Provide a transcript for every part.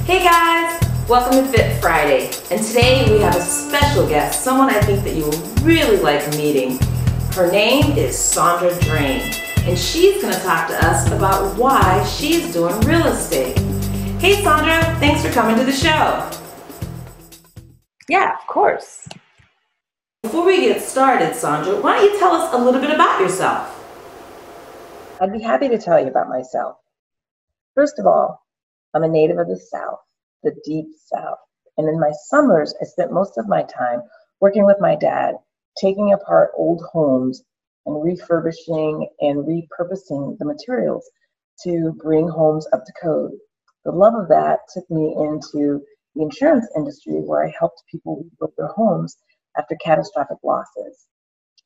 Hey guys, welcome to Fit Friday, and today we have a special guest, someone I think that you will really like meeting. Her name is Sandra Drain, and she's going to talk to us about why she's doing real estate. Hey Sandra, thanks for coming to the show. Yeah, of course. Before we get started, Sandra, why don't you tell us a little bit about yourself? I'd be happy to tell you about myself. First of all, I'm a native of the South, the deep South. And in my summers, I spent most of my time working with my dad, taking apart old homes and refurbishing and repurposing the materials to bring homes up to code. The love of that took me into the insurance industry, where I helped people rebuild their homes after catastrophic losses.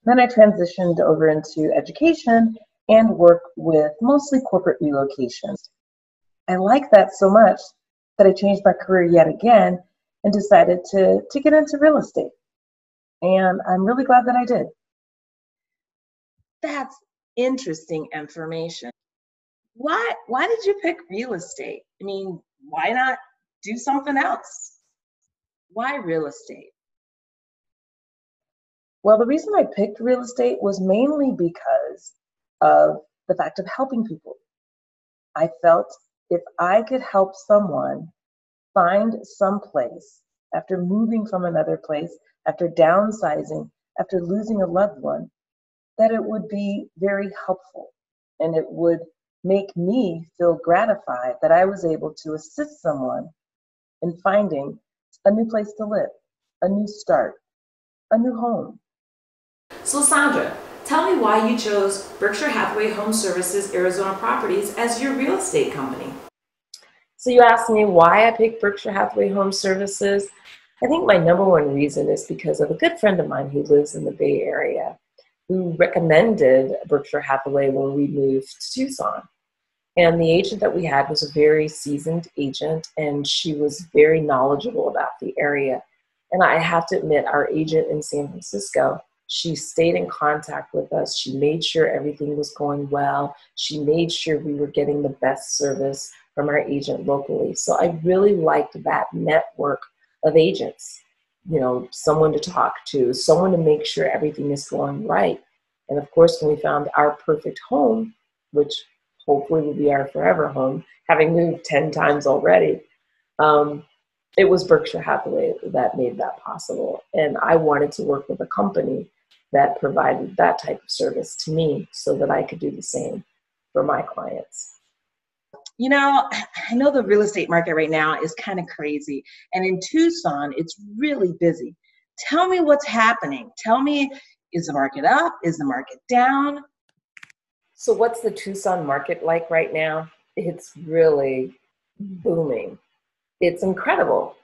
Then I transitioned over into education and work with mostly corporate relocations. I liked that so much that I changed my career yet again and decided to get into real estate. And I'm really glad that I did. That's interesting information. Why did you pick real estate? I mean, why not do something else? Why real estate? Well, the reason I picked real estate was mainly because of the fact of helping people. I felt if I could help someone find some place after moving from another place, after downsizing, after losing a loved one, that it would be very helpful and it would make me feel gratified that I was able to assist someone in finding a new place to live, a new start, a new home. So Sandra, tell me why you chose Berkshire Hathaway Home Services Arizona Properties as your real estate company. So you asked me why I picked Berkshire Hathaway Home Services. I think my number one reason is because of a good friend of mine who lives in the Bay Area, who recommended Berkshire Hathaway when we moved to Tucson. And the agent that we had was a very seasoned agent, and she was very knowledgeable about the area. And I have to admit, our agent in San Francisco, she stayed in contact with us. She made sure everything was going well. She made sure we were getting the best service from our agent locally. So I really liked that network of agents, someone to talk to, someone to make sure everything is going right. And of course, when we found our perfect home, which hopefully will be our forever home, having moved 10 times already, it was Berkshire Hathaway that made that possible. And I wanted to work with a company that provided that type of service to me so that I could do the same for my clients. I know the real estate market right now is kind of crazy. And in Tucson, it's really busy. Tell me what's happening. Tell me, is the market up? Is the market down? So what's the Tucson market like right now? It's really booming. It's incredible.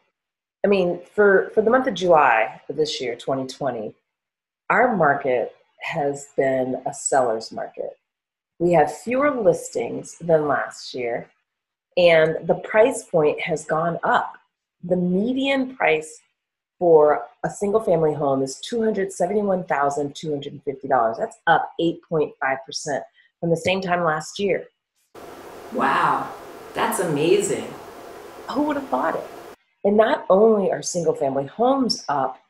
I mean, for the month of July of this year, 2020, our market has been a seller's market. We have fewer listings than last year, and the price point has gone up. The median price for a single family home is $271,250. That's up 8.5% from the same time last year. Wow, that's amazing. Who would have thought it? And not only are single family homes up,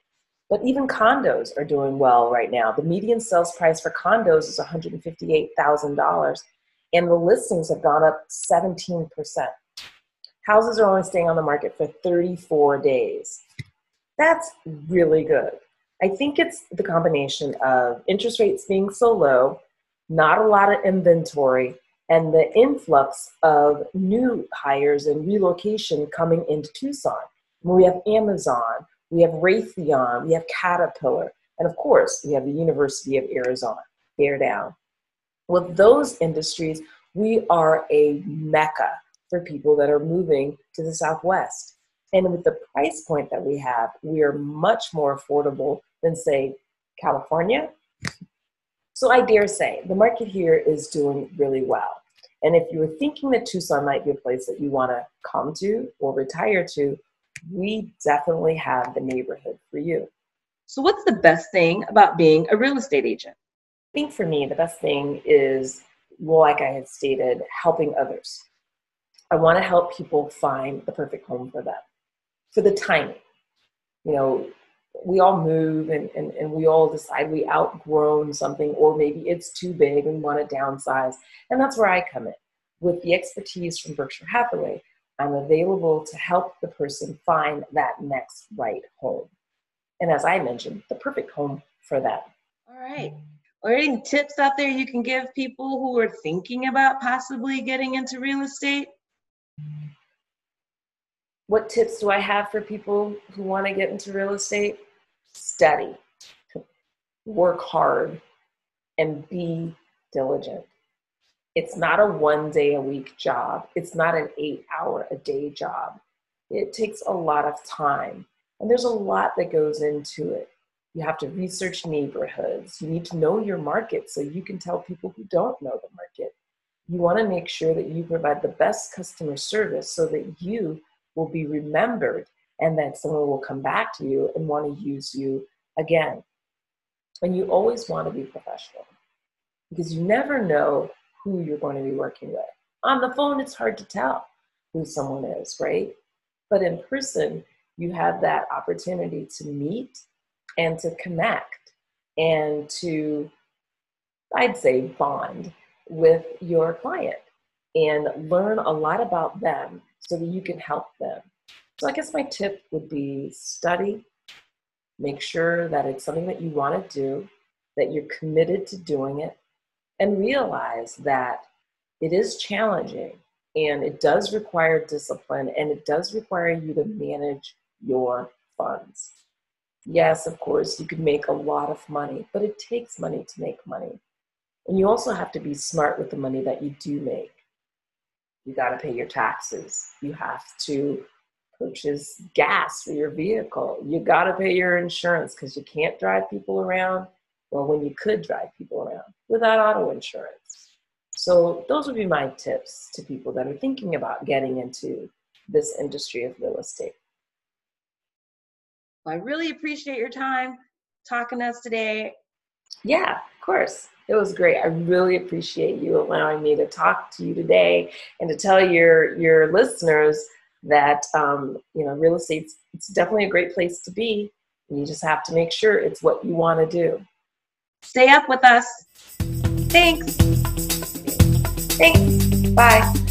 but even condos are doing well right now. The median sales price for condos is $158,000, and the listings have gone up 17%. Houses are only staying on the market for 34 days. That's really good. I think it's the combination of interest rates being so low, not a lot of inventory, and the influx of new hires and relocation coming into Tucson. We have Amazon, we have Raytheon, we have Caterpillar, and of course, we have the University of Arizona, bear down. With those industries, we are a mecca for people that are moving to the Southwest. And with the price point that we have, we are much more affordable than, say, California. So I dare say the market here is doing really well. And if you were thinking that Tucson might be a place that you want to come to or retire to, we definitely have the neighborhood for you. So what's the best thing about being a real estate agent? I think for me, the best thing is, well, like I had stated, helping others. I want to help people find the perfect home for them, for the timing. You know, we all move and we all decide we outgrown something, or maybe it's too big and want to downsize. And that's where I come in. With the expertise from Berkshire Hathaway, I'm available to help the person find that next right home. And as I mentioned, the perfect home for them. All right. Are there any tips out there you can give people who are thinking about possibly getting into real estate? What tips do I have for people who want to get into real estate? Study, work hard, and be diligent. It's not a 1 day a week job. It's not an 8-hour a day job. It takes a lot of time, and there's a lot that goes into it. You have to research neighborhoods. You need to know your market so you can tell people who don't know the market. You want to make sure that you provide the best customer service so that you will be remembered and that someone will come back to you and want to use you again. And you always want to be professional because you never know who you're going to be working with. On the phone, it's hard to tell who someone is, right? But in person, you have that opportunity to meet and to connect and to, I'd say, bond with your client and learn a lot about them so that you can help them. So I guess my tip would be study, make sure that it's something that you want to do, that you're committed to doing it, and realize that it is challenging and it does require discipline and it does require you to manage your funds. Yes, of course, you could make a lot of money, but it takes money to make money. And you also have to be smart with the money that you do make. You got to pay your taxes. You have to purchase gas for your vehicle. You got to pay your insurance because you can't drive people around, well, when you could drive people around without auto insurance. So those would be my tips to people that are thinking about getting into this industry of real estate. Well, I really appreciate your time talking to us today. Yeah, of course. It was great. I really appreciate you allowing me to talk to you today and to tell your listeners that real estate, it's definitely a great place to be. And you just have to make sure it's what you want to do. Stay up with us. Thanks. Thanks. Bye.